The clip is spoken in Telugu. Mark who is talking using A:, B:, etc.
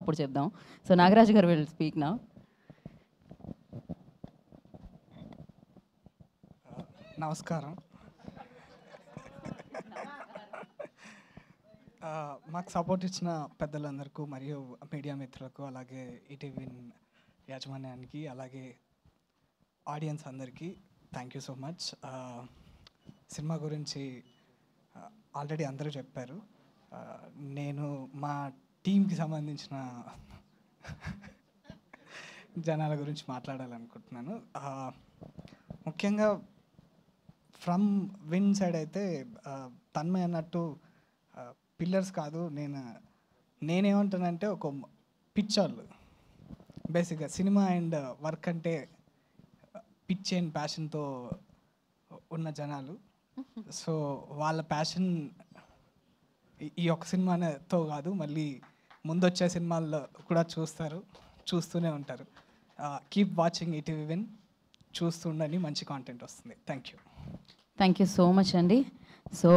A: అప్పుడు చెప్దాం. సో నాగరాజు గారు విల్ స్పీక్ నౌ.
B: నమస్కారం. మాకు సపోర్ట్ ఇచ్చిన పెద్దలందరికీ మరియు మీడియా మిత్రులకు, అలాగే ఈటీవీ యాజమాన్యానికి, అలాగే ఆడియన్స్ అందరికీ thank you so much. Cinema గురించి ఆల్రెడీ అందరూ చెప్పారు. నేను మా టీంకి సంబంధించిన జనాల గురించి మాట్లాడాలనుకుంటున్నాను. ముఖ్యంగా ఫ్రమ్ విన్ సైడ్ అయితే తన్మయ్ అన్నట్టు పిల్లర్స్ కాదు, నేనేమంటానంటే ఒక పిచ్చోళ్ళు. బేసిక్గా సినిమా అండ్ వర్క్ అంటే పిచ్ అండ్ ప్యాషన్తో ఉన్న జనాలు. సో వాళ్ళ ప్యాషన్ ఈ ఒక్క సినిమాతో కాదు, మళ్ళీ ముందొచ్చే సినిమాల్లో కూడా చూస్తూనే ఉంటారు. Keep watching ETV win. చూస్తుండని, మంచి కాంటెంట్ వస్తుంది. థ్యాంక్ యూ
A: సో మచ్ అండి. సో